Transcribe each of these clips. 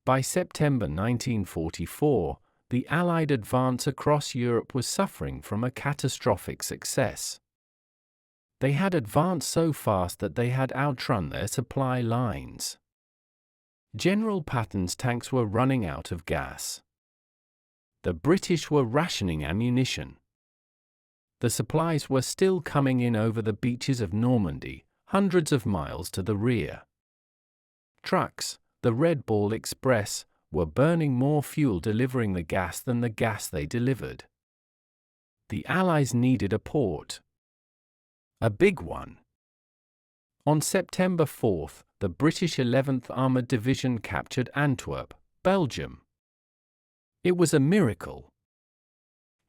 By September 1944, the Allied advance across Europe was suffering from a catastrophic success. They had advanced so fast that they had outrun their supply lines. General Patton's tanks were running out of gas. The British were rationing ammunition. The supplies were still coming in over the beaches of Normandy, hundreds of miles to the rear. Trucks, the Red Ball Express, were burning more fuel delivering the gas than the gas they delivered. The Allies needed a port. A big one. On September 4th, the British 11th Armoured Division captured Antwerp, Belgium. It was a miracle.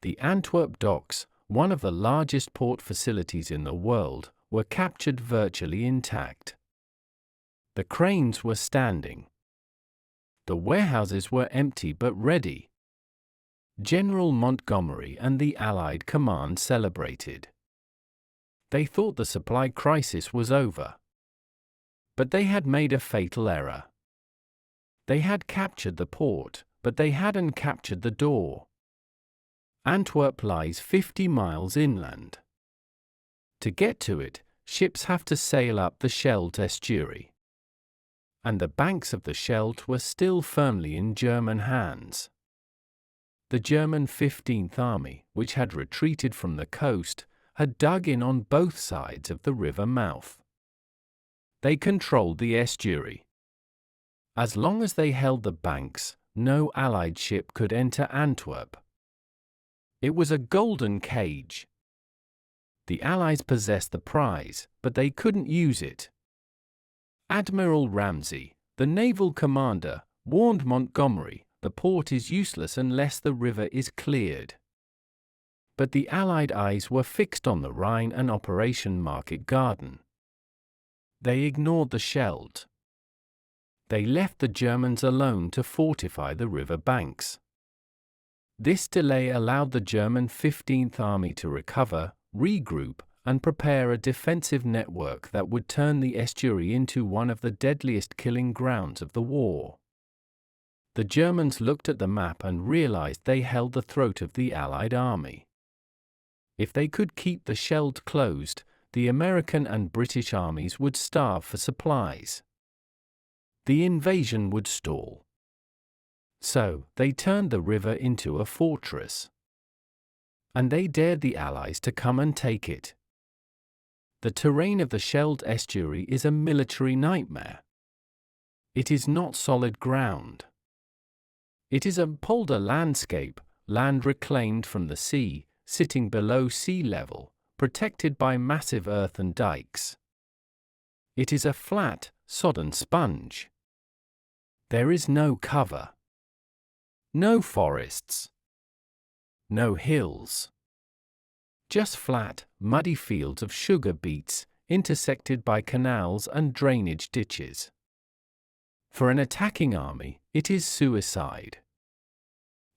The Antwerp docks, one of the largest port facilities in the world, were captured virtually intact. The cranes were standing. The warehouses were empty but ready. General Montgomery and the Allied command celebrated. They thought the supply crisis was over. But they had made a fatal error. They had captured the port, but they hadn't captured the door. Antwerp lies 50 miles inland. To get to it, ships have to sail up the Scheldt Estuary. And the banks of the Scheldt were still firmly in German hands. The German 15th Army, which had retreated from the coast, had dug in on both sides of the river mouth. They controlled the estuary. As long as they held the banks, no Allied ship could enter Antwerp. It was a golden cage. The Allies possessed the prize, but they couldn't use it. Admiral Ramsay, the naval commander, warned Montgomery, the port is useless unless the river is cleared. But the Allied eyes were fixed on the Rhine and Operation Market Garden. They ignored the Scheldt. They left the Germans alone to fortify the river banks. This delay allowed the German 15th Army to recover, regroup, and prepare a defensive network that would turn the estuary into one of the deadliest killing grounds of the war. The Germans looked at the map and realized they held the throat of the Allied army. If they could keep the Scheldt closed, the American and British armies would starve for supplies. The invasion would stall. So, they turned the river into a fortress. And they dared the Allies to come and take it. The terrain of the Scheldt Estuary is a military nightmare. It is not solid ground. It is a polder landscape, land reclaimed from the sea, sitting below sea level, protected by massive earthen dykes. It is a flat, sodden sponge. There is no cover. No forests. No hills. Just flat, muddy fields of sugar beets, intersected by canals and drainage ditches. For an attacking army, it is suicide.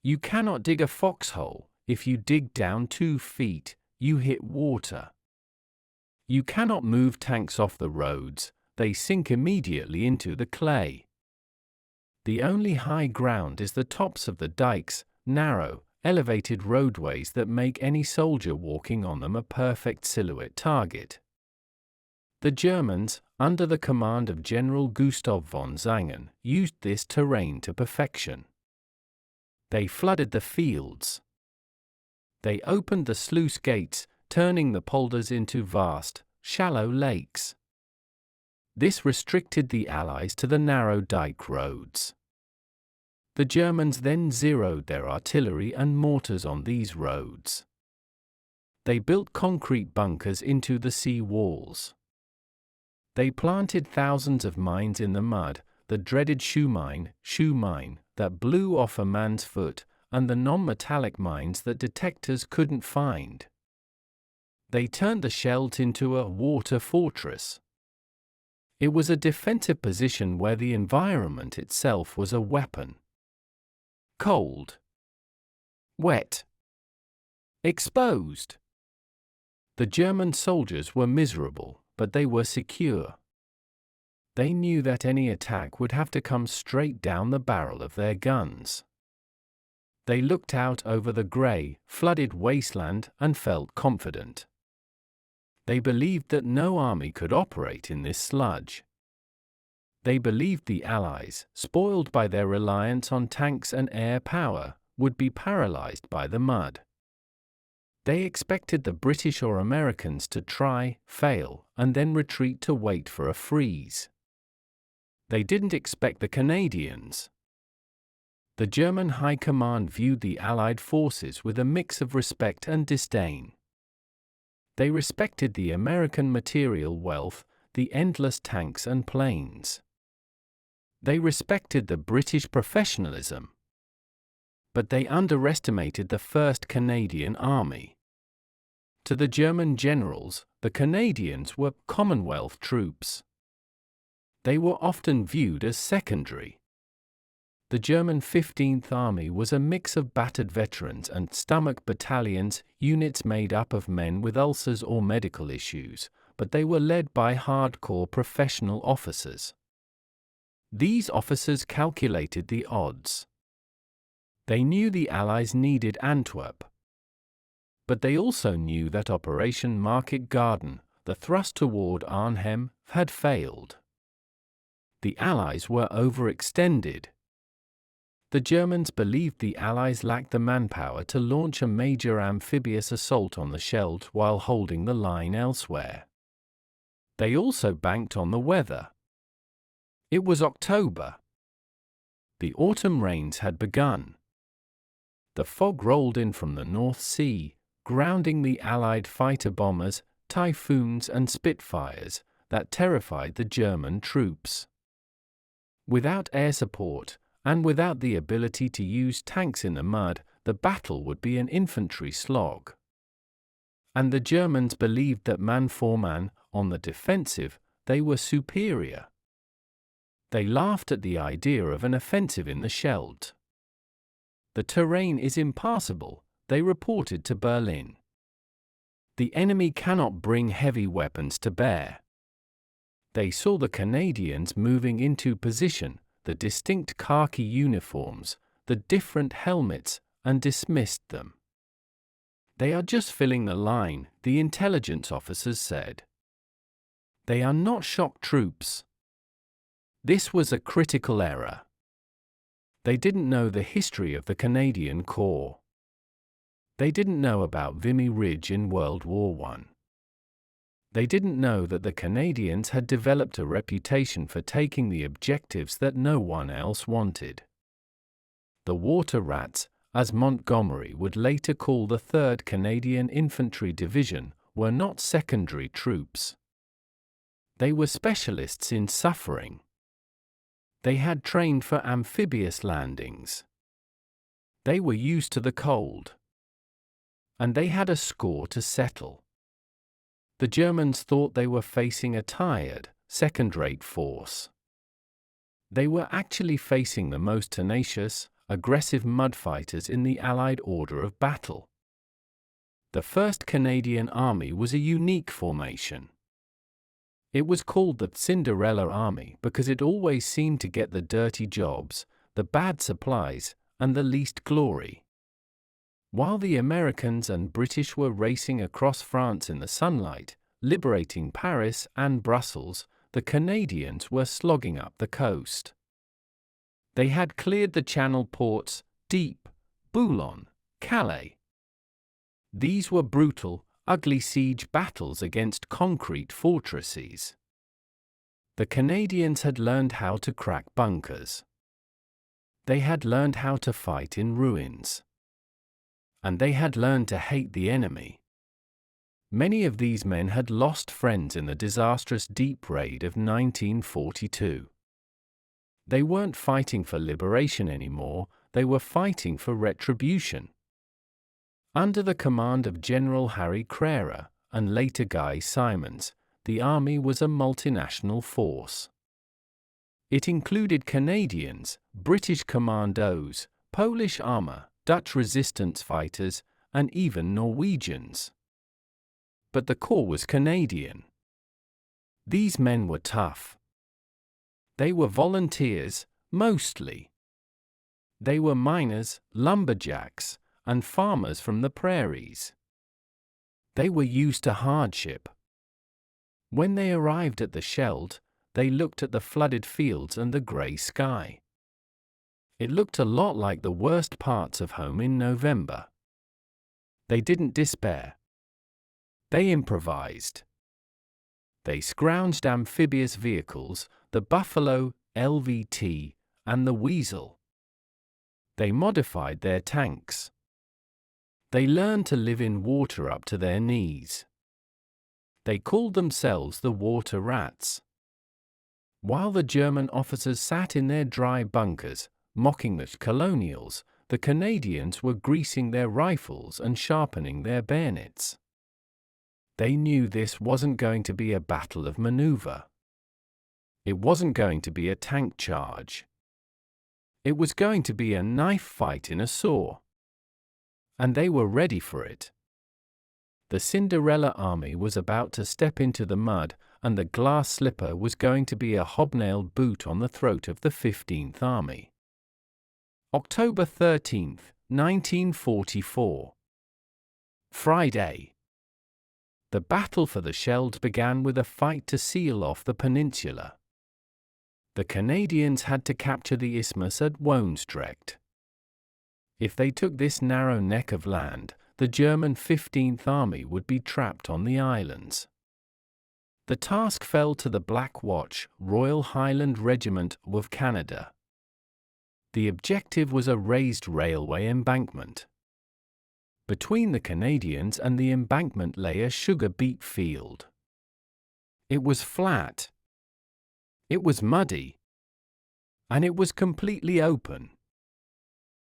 You cannot dig a foxhole. If you dig down 2 feet, you hit water. You cannot move tanks off the roads, they sink immediately into the clay. The only high ground is the tops of the dykes, narrow, elevated roadways that make any soldier walking on them a perfect silhouette target. The Germans, under the command of General Gustav von Zangen, used this terrain to perfection. They flooded the fields. They opened the sluice gates, turning the polders into vast, shallow lakes. This restricted the Allies to the narrow dike roads. The Germans then zeroed their artillery and mortars on these roads. They built concrete bunkers into the sea walls. They planted thousands of mines in the mud, the dreaded shoe mine, that blew off a man's foot, and the non-metallic mines that detectors couldn't find. They turned the Scheldt into a water fortress. It was a defensive position where the environment itself was a weapon. Cold. Wet. Exposed. The German soldiers were miserable, but they were secure. They knew that any attack would have to come straight down the barrel of their guns. They looked out over the grey, flooded wasteland and felt confident. They believed that no army could operate in this sludge. They believed the Allies, spoiled by their reliance on tanks and air power, would be paralyzed by the mud. They expected the British or Americans to try, fail, and then retreat to wait for a freeze. They didn't expect the Canadians. The German High Command viewed the Allied forces with a mix of respect and disdain. They respected the American material wealth, the endless tanks and planes. They respected the British professionalism. But they underestimated the 1st Canadian Army. To the German generals, the Canadians were Commonwealth troops. They were often viewed as secondary. The German 15th Army was a mix of battered veterans and stomach battalions, units made up of men with ulcers or medical issues, but they were led by hardcore professional officers. These officers calculated the odds. They knew the Allies needed Antwerp. But they also knew that Operation Market Garden, the thrust toward Arnhem, had failed. The Allies were overextended. The Germans believed the Allies lacked the manpower to launch a major amphibious assault on the Scheldt while holding the line elsewhere. They also banked on the weather. It was October. The autumn rains had begun. The fog rolled in from the North Sea, grounding the Allied fighter bombers, Typhoons and Spitfires that terrified the German troops. Without air support, and without the ability to use tanks in the mud, the battle would be an infantry slog. And the Germans believed that man for man, on the defensive, they were superior. They laughed at the idea of an offensive in the Scheldt. The terrain is impassable, they reported to Berlin. The enemy cannot bring heavy weapons to bear. They saw the Canadians moving into position, the distinct khaki uniforms, the different helmets, and dismissed them. They are just filling the line, the intelligence officers said. They are not shock troops. This was a critical error. They didn't know the history of the Canadian Corps. They didn't know about Vimy Ridge in World War I. They didn't know that the Canadians had developed a reputation for taking the objectives that no one else wanted. The water rats, as Montgomery would later call the 3rd Canadian Infantry Division, were not secondary troops. They were specialists in suffering. They had trained for amphibious landings. They were used to the cold. And they had a score to settle. The Germans thought they were facing a tired, second-rate force. They were actually facing the most tenacious, aggressive mudfighters in the Allied order of battle. The 1st Canadian Army was a unique formation. It was called the Cinderella Army because it always seemed to get the dirty jobs, the bad supplies, and the least glory. While the Americans and British were racing across France in the sunlight, liberating Paris and Brussels, the Canadians were slogging up the coast. They had cleared the Channel ports, Dieppe, Boulogne, Calais. These were brutal, ugly siege battles against concrete fortresses. The Canadians had learned how to crack bunkers. They had learned how to fight in ruins. And they had learned to hate the enemy. Many of these men had lost friends in the disastrous Dieppe raid of 1942. They weren't fighting for liberation anymore, they were fighting for retribution. Under the command of General Harry Crerar, and later Guy Simons, the army was a multinational force. It included Canadians, British commandos, Polish armor, Dutch resistance fighters, and even Norwegians. But the core was Canadian. These men were tough. They were volunteers, mostly. They were miners, lumberjacks, and farmers from the prairies. They were used to hardship. When they arrived at the Scheldt, they looked at the flooded fields and the grey sky. It looked a lot like the worst parts of home in November. They didn't despair. They improvised. They scrounged amphibious vehicles, the buffalo, LVT, and the weasel. They modified their tanks. They learned to live in water up to their knees. They called themselves the water rats. While the German officers sat in their dry bunkers, mocking the colonials, the Canadians were greasing their rifles and sharpening their bayonets. They knew this wasn't going to be a battle of maneuver. It wasn't going to be a tank charge. It was going to be a knife fight in a saw. And they were ready for it. The Cinderella army was about to step into the mud, and the glass slipper was going to be a hobnailed boot on the throat of the 15th Army. October 13, 1944. Friday. The battle for the Scheldt began with a fight to seal off the peninsula. The Canadians had to capture the isthmus at Woensdrecht. If they took this narrow neck of land, the German 15th Army would be trapped on the islands. The task fell to the Black Watch, Royal Highland Regiment of Canada. The objective was a raised railway embankment. Between the Canadians and the embankment lay a sugar beet field. It was flat. It was muddy. And it was completely open.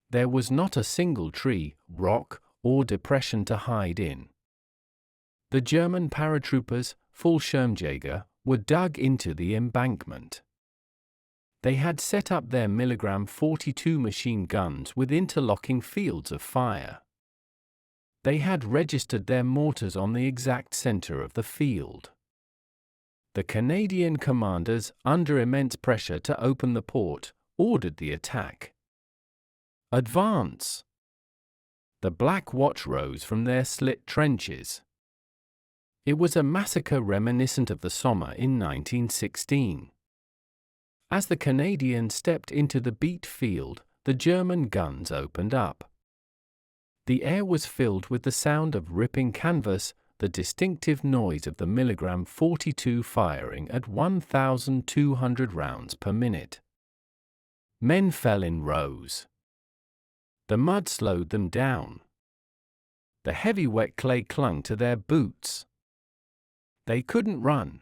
There was not a single tree, rock, or depression to hide in. The German paratroopers, Fallschirmjäger, were dug into the embankment. They had set up their milligram 42 machine guns with interlocking fields of fire. They had registered their mortars on the exact center of the field. The Canadian commanders, under immense pressure to open the port, ordered the attack. Advance! The Black Watch rose from their slit trenches. It was a massacre reminiscent of the Somme in 1916. As the Canadians stepped into the beet field, the German guns opened up. The air was filled with the sound of ripping canvas, the distinctive noise of the milligram 42 firing at 1,200 rounds per minute. Men fell in rows. The mud slowed them down. The heavy wet clay clung to their boots. They couldn't run.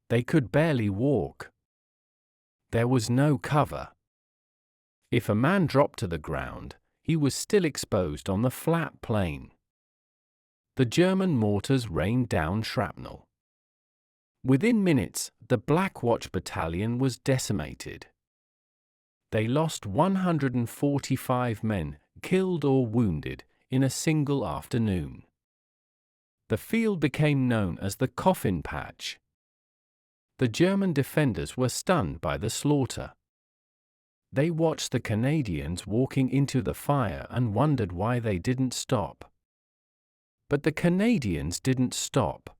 They could barely walk. There was no cover. If a man dropped to the ground, he was still exposed on the flat plain. The German mortars rained down shrapnel. Within minutes, the Black Watch battalion was decimated. They lost 145 men, killed or wounded, in a single afternoon. The field became known as the Coffin Patch. The German defenders were stunned by the slaughter. They watched the Canadians walking into the fire and wondered why they didn't stop. But the Canadians didn't stop.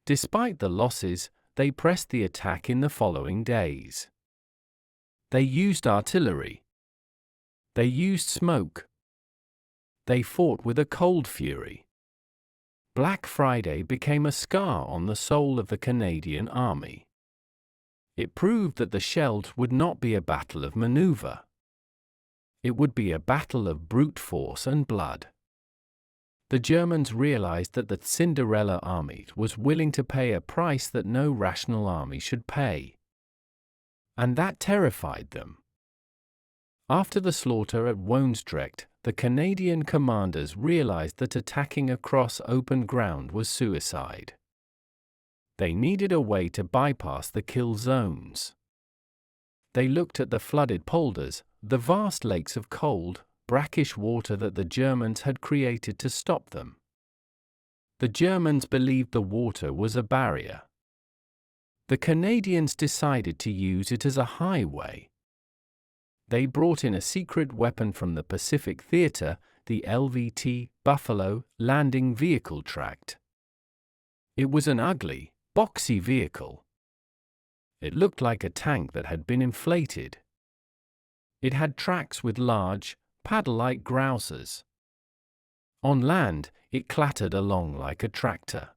Despite the losses, they pressed the attack in the following days. They used artillery. They used smoke. They fought with a cold fury. Black Friday became a scar on the soul of the Canadian Army. It proved that the Scheldt would not be a battle of maneuver. It would be a battle of brute force and blood. The Germans realized that the Cinderella army was willing to pay a price that no rational army should pay. And that terrified them. After the slaughter at Woensdrecht, the Canadian commanders realized that attacking across open ground was suicide. They needed a way to bypass the kill zones. They looked at the flooded polders, the vast lakes of cold, brackish water that the Germans had created to stop them. The Germans believed the water was a barrier. The Canadians decided to use it as a highway. They brought in a secret weapon from the Pacific Theater, the LVT Buffalo Landing Vehicle Tract. It was an ugly, boxy vehicle. It looked like a tank that had been inflated. It had tracks with large, paddle-like grouses. On land, it clattered along like a tractor.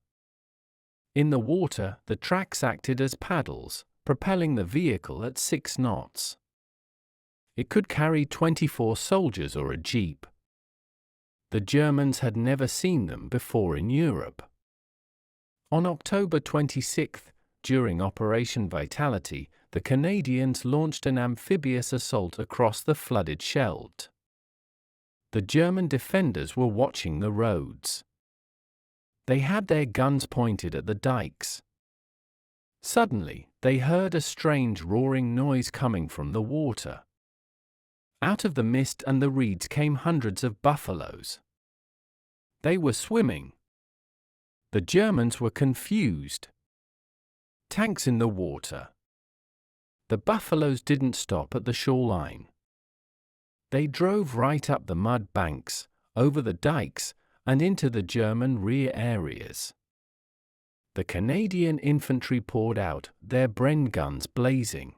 In the water, the tracks acted as paddles, propelling the vehicle at 6 knots. It could carry 24 soldiers or a jeep. The Germans had never seen them before in Europe. On October 26, during Operation Vitality, the Canadians launched an amphibious assault across the flooded Scheldt. The German defenders were watching the roads. They had their guns pointed at the dykes. Suddenly, they heard a strange roaring noise coming from the water. Out of the mist and the reeds came hundreds of buffaloes. They were swimming. The Germans were confused. Tanks in the water. The buffaloes didn't stop at the shoreline. They drove right up the mud banks, over the dykes, and into the German rear areas. The Canadian infantry poured out, their Bren guns blazing.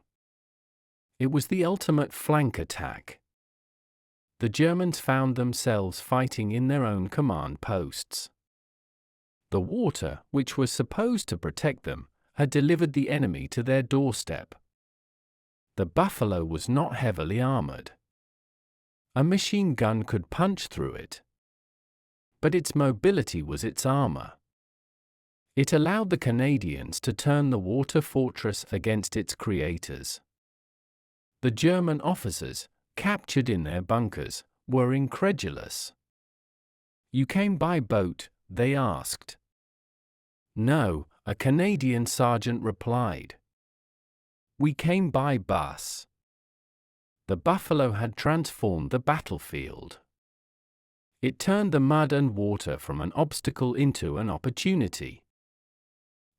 It was the ultimate flank attack. The Germans found themselves fighting in their own command posts. The water, which was supposed to protect them, had delivered the enemy to their doorstep. The Buffalo was not heavily armored. A machine gun could punch through it. But its mobility was its armor. It allowed the Canadians to turn the water fortress against its creators. The German officers, captured in their bunkers, were incredulous. "You came by boat?" they asked. "No," a Canadian sergeant replied. "We came by bus." The Buffalo had transformed the battlefield. It turned the mud and water from an obstacle into an opportunity.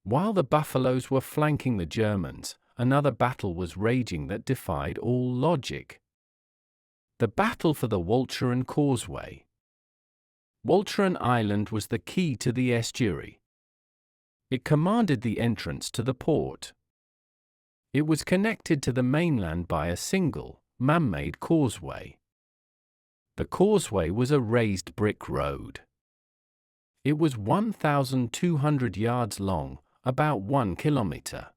While the Buffaloes were flanking the Germans, another battle was raging that defied all logic. The battle for the Walcheren Causeway. Walcheren Island was the key to the estuary. It commanded the entrance to the port. It was connected to the mainland by a single, man-made causeway. The causeway was a raised brick road. It was 1,200 yards long, about 1 kilometer.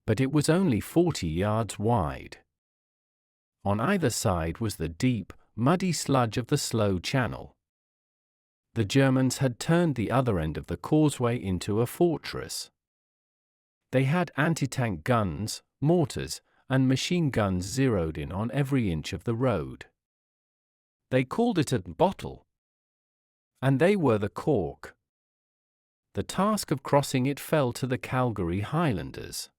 But it was only 40 yards wide. On either side was the deep, muddy sludge of the slow channel. The Germans had turned the other end of the causeway into a fortress. They had anti-tank guns, mortars, and machine guns zeroed in on every inch of the road. They called it a bottle. And they were the cork. The task of crossing it fell to the Calgary Highlanders.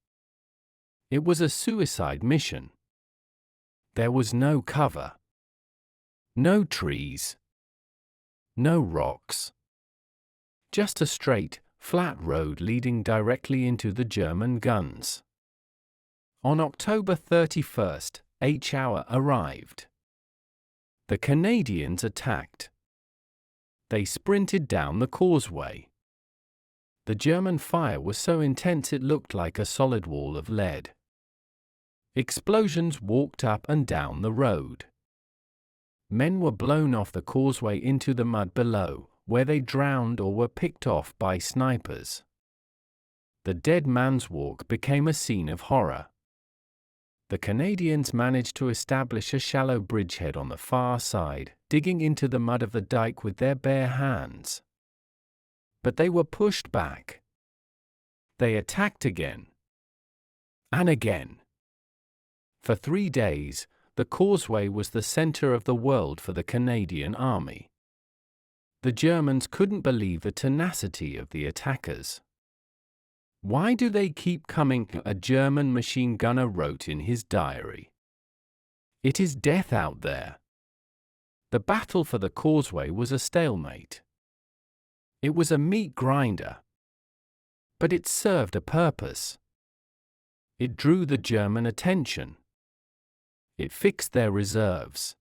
It was a suicide mission. There was no cover. No trees. No rocks. Just a straight, flat road leading directly into the German guns. On October 31st, H-hour arrived. The Canadians attacked. They sprinted down the causeway. The German fire was so intense it looked like a solid wall of lead. Explosions walked up and down the road. Men were blown off the causeway into the mud below, where they drowned or were picked off by snipers. The dead man's walk became a scene of horror. The Canadians managed to establish a shallow bridgehead on the far side, digging into the mud of the dike with their bare hands. But they were pushed back. They attacked again. And again. For 3 days, the causeway was the center of the world for the Canadian army. The Germans couldn't believe the tenacity of the attackers. "Why do they keep coming?" a German machine gunner wrote in his diary. "It is death out there." The battle for the causeway was a stalemate. It was a meat grinder. But it served a purpose. It drew the German attention. It fixed their reserves.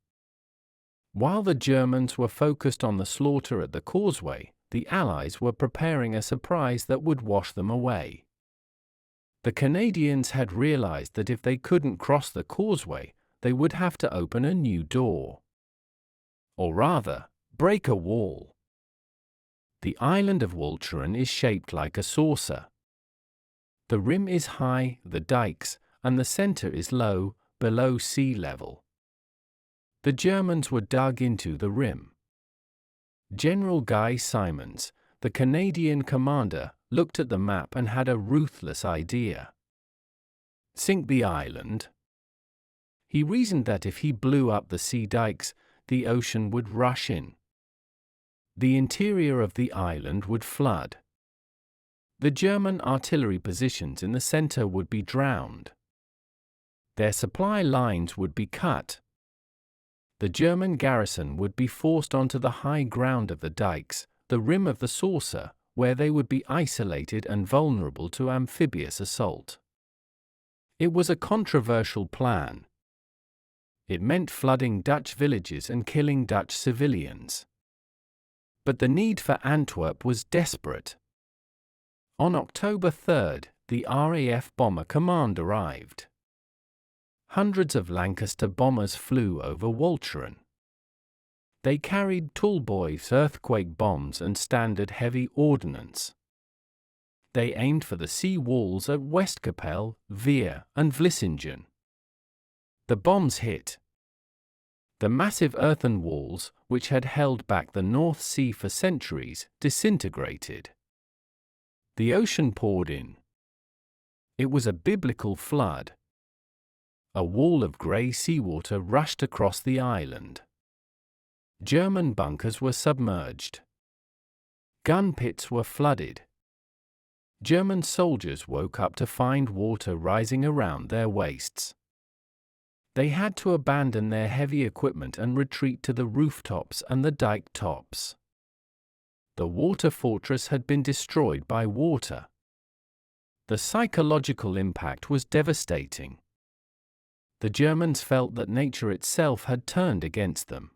While the Germans were focused on the slaughter at the causeway, the Allies were preparing a surprise that would wash them away. The Canadians had realized that if they couldn't cross the causeway, they would have to open a new door. Or rather, break a wall. The island of Walcheren is shaped like a saucer. The rim is high, the dykes, and the center is low, below sea level. The Germans were dug into the rim. General Guy Simonds, the Canadian commander, looked at the map and had a ruthless idea. Sink the island. He reasoned that if he blew up the sea dykes, the ocean would rush in. The interior of the island would flood. The German artillery positions in the center would be drowned. Their supply lines would be cut. The German garrison would be forced onto the high ground of the dykes, the rim of the saucer, where they would be isolated and vulnerable to amphibious assault. It was a controversial plan. It meant flooding Dutch villages and killing Dutch civilians. But the need for Antwerp was desperate. On October 3rd, the RAF Bomber Command arrived. Hundreds of Lancaster bombers flew over Walcheren. They carried Tallboys earthquake bombs and standard heavy ordnance. They aimed for the sea walls at Westkapelle, Veer, and Vlissingen. The bombs hit. The massive earthen walls, which had held back the North Sea for centuries, disintegrated. The ocean poured in. It was a biblical flood. A wall of grey seawater rushed across the island. German bunkers were submerged. Gun pits were flooded. German soldiers woke up to find water rising around their waists. They had to abandon their heavy equipment and retreat to the rooftops and the dike tops. The water fortress had been destroyed by water. The psychological impact was devastating. The Germans felt that nature itself had turned against them.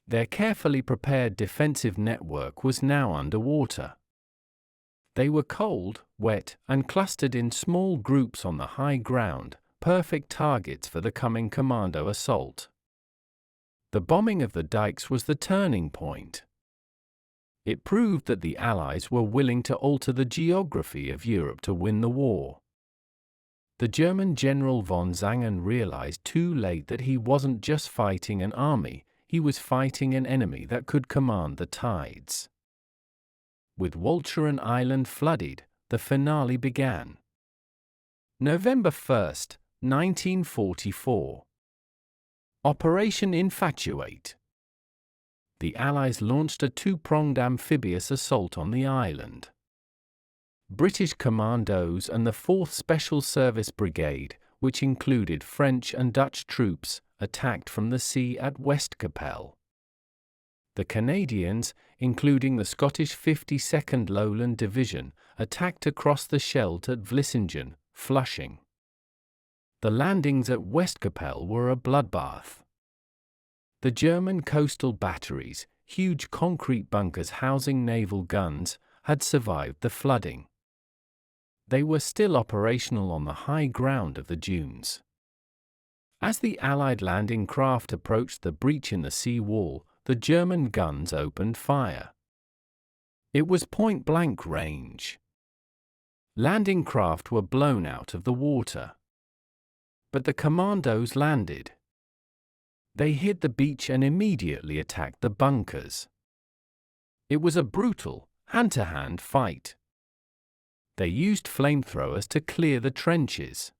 Their carefully prepared defensive network was now underwater. They were cold, wet, and clustered in small groups on the high ground, perfect targets for the coming commando assault. The bombing of the dikes was the turning point. It proved that the Allies were willing to alter the geography of Europe to win the war. The German General von Zangen realized too late that he wasn't just fighting an army, he was fighting an enemy that could command the tides. With Walcheren Island flooded, the finale began. November 1st, 1944. Operation Infatuate. The Allies launched a two-pronged amphibious assault on the island. British commandos and the 4th Special Service Brigade, which included French and Dutch troops, attacked from the sea at Westkapelle. The Canadians, including the Scottish 52nd Lowland Division, attacked across the Scheldt at Vlissingen, Flushing. The landings at Westkapelle were a bloodbath. The German coastal batteries, huge concrete bunkers housing naval guns, had survived the flooding. They were still operational on the high ground of the dunes. As the Allied landing craft approached the breach in the sea wall, the German guns opened fire. It was point-blank range. Landing craft were blown out of the water. But the commandos landed. They hit the beach and immediately attacked the bunkers. It was a brutal, hand-to-hand fight. They used flamethrowers to clear the trenches.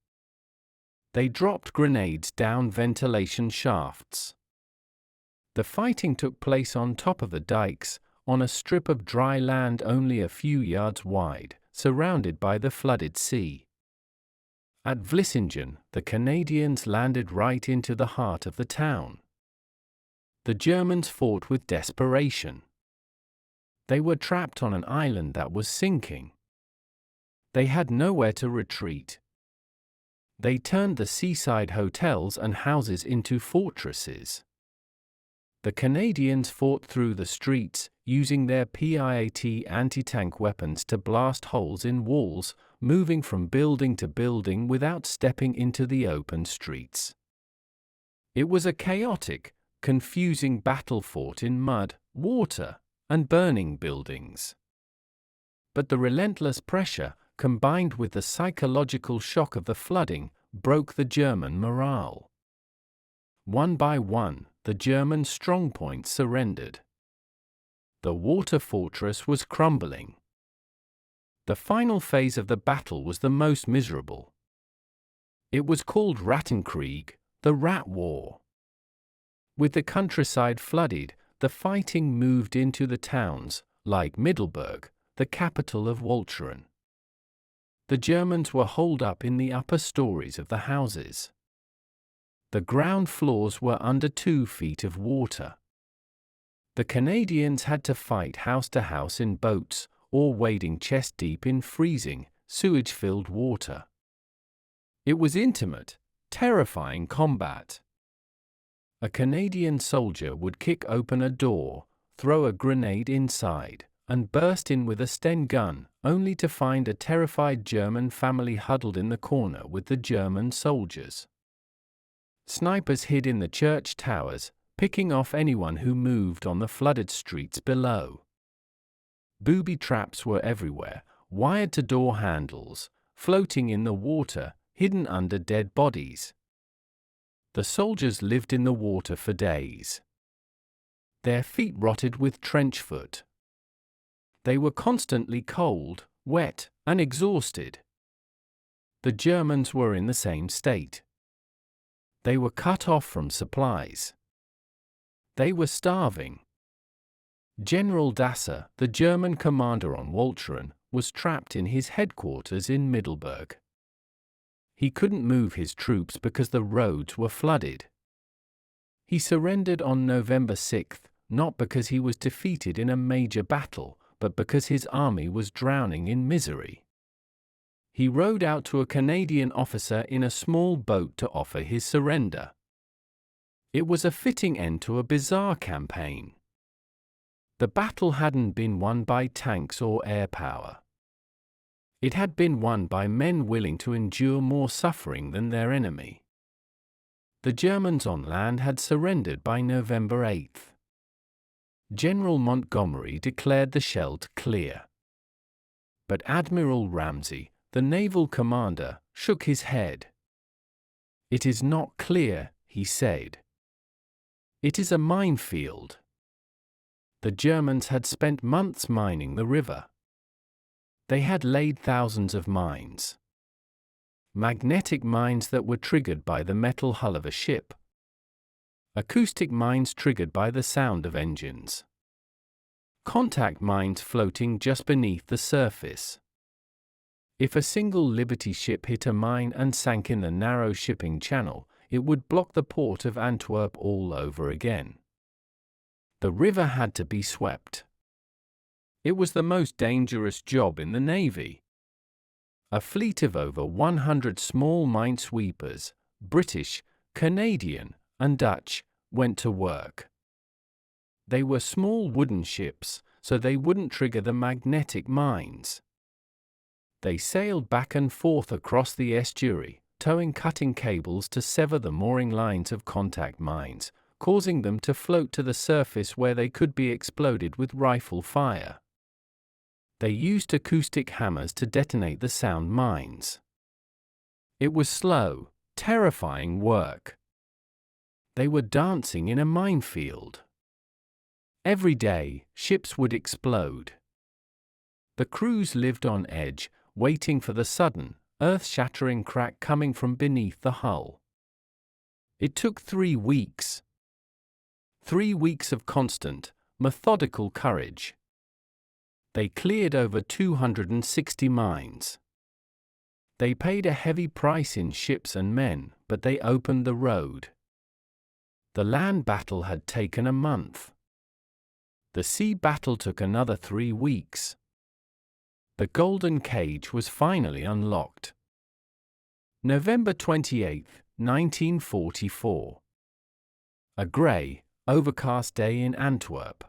They dropped grenades down ventilation shafts. The fighting took place on top of the dikes, on a strip of dry land only a few yards wide, surrounded by the flooded sea. At Vlissingen, the Canadians landed right into the heart of the town. The Germans fought with desperation. They were trapped on an island that was sinking. They had nowhere to retreat. They turned the seaside hotels and houses into fortresses. The Canadians fought through the streets, using their PIAT anti-tank weapons to blast holes in walls, moving from building to building without stepping into the open streets. It was a chaotic, confusing battle fought in mud, water, and burning buildings. But the relentless pressure, combined with the psychological shock of the flooding, broke the German morale. One by one, the German strongpoints surrendered. The water fortress was crumbling. The final phase of the battle was the most miserable. It was called Rattenkrieg, the Rat War. With the countryside flooded, the fighting moved into the towns, like Middelburg, the capital of Walcheren. The Germans were holed up in the upper stories of the houses. The ground floors were under 2 feet of water. The Canadians had to fight house to house in boats, or wading chest deep in freezing, sewage-filled water. It was intimate, terrifying combat. A Canadian soldier would kick open a door, throw a grenade inside, and burst in with a Sten gun, only to find a terrified German family huddled in the corner with the German soldiers. Snipers hid in the church towers, picking off anyone who moved on the flooded streets below. Booby traps were everywhere, wired to door handles, floating in the water, hidden under dead bodies. The soldiers lived in the water for days. Their feet rotted with trench foot. They were constantly cold, wet, and exhausted. The Germans were in the same state. They were cut off from supplies. They were starving. General Dasser, the German commander on Walcheren, was trapped in his headquarters in Middelburg. He couldn't move his troops because the roads were flooded. He surrendered on November 6, not because he was defeated in a major battle, but because his army was drowning in misery. He rowed out to a Canadian officer in a small boat to offer his surrender. It was a fitting end to a bizarre campaign. The battle hadn't been won by tanks or air power. It had been won by men willing to endure more suffering than their enemy. The Germans on land had surrendered by November 8. General Montgomery declared the Scheldt clear. But Admiral Ramsay, the naval commander, shook his head. "It is not clear," he said. "It is a minefield." The Germans had spent months mining the river. They had laid thousands of mines. Magnetic mines that were triggered by the metal hull of a ship. Acoustic mines triggered by the sound of engines. Contact mines floating just beneath the surface. If a single Liberty ship hit a mine and sank in the narrow shipping channel, it would block the port of Antwerp all over again. The river had to be swept. It was the most dangerous job in the Navy. A fleet of over 100 small minesweepers, British, Canadian, and Dutch, went to work. They were small wooden ships, so they wouldn't trigger the magnetic mines. They sailed back and forth across the estuary, towing cutting cables to sever the mooring lines of contact mines, causing them to float to the surface where they could be exploded with rifle fire. They used acoustic hammers to detonate the sound mines. It was slow, terrifying work. They were dancing in a minefield. Every day, ships would explode. The crews lived on edge, waiting for the sudden, earth-shattering crack coming from beneath the hull. It took 3 weeks. 3 weeks of constant, methodical courage. They cleared over 260 mines. They paid a heavy price in ships and men, but they opened the road. The land battle had taken a month. The sea battle took another 3 weeks. The golden cage was finally unlocked. November 28, 1944. A grey, overcast day in Antwerp.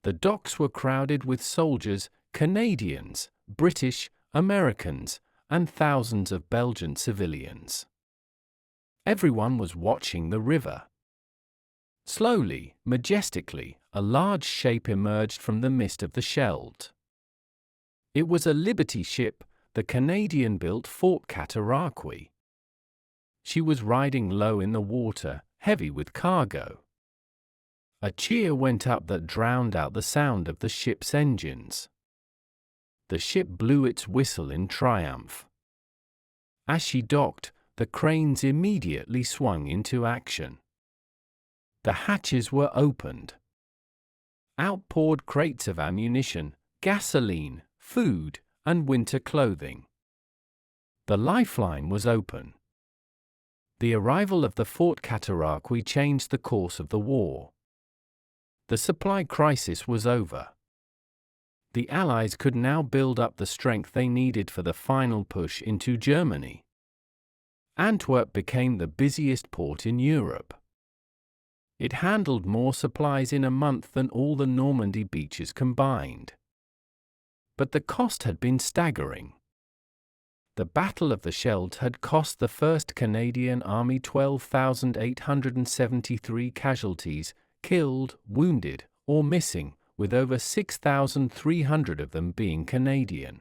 The docks were crowded with soldiers, Canadians, British, Americans, and thousands of Belgian civilians. Everyone was watching the river. Slowly, majestically, a large shape emerged from the mist of the Scheldt. It was a Liberty ship, the Canadian-built Fortified. She was riding low in the water, heavy with cargo. A cheer went up that drowned out the sound of the ship's engines. The ship blew its whistle in triumph. As she docked, the cranes immediately swung into action. The hatches were opened. Out poured crates of ammunition, gasoline, food, and winter clothing. The lifeline was open. The arrival of the Fortified changed the course of the war. The supply crisis was over. The Allies could now build up the strength they needed for the final push into Germany. Antwerp became the busiest port in Europe. It handled more supplies in a month than all the Normandy beaches combined. But the cost had been staggering. The Battle of the Scheldt had cost the 1st Canadian Army 12,873 casualties, killed, wounded, or missing, with over 6,300 of them being Canadian.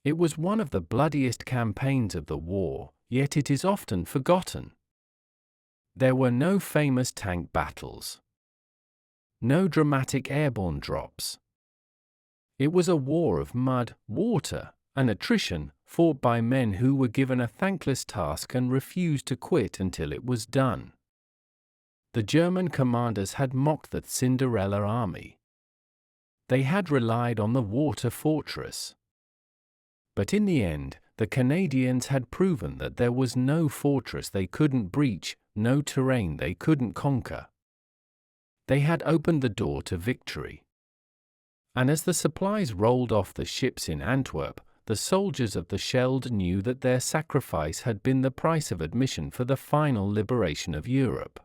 It was one of the bloodiest campaigns of the war, yet it is often forgotten. There were no famous tank battles. No dramatic airborne drops. It was a war of mud, water, and attrition, fought by men who were given a thankless task and refused to quit until it was done. The German commanders had mocked the Cinderella army. They had relied on the water fortress. But in the end, the Canadians had proven that there was no fortress they couldn't breach, no terrain they couldn't conquer. They had opened the door to victory. And as the supplies rolled off the ships in Antwerp, the soldiers of the Scheldt knew that their sacrifice had been the price of admission for the final liberation of Europe.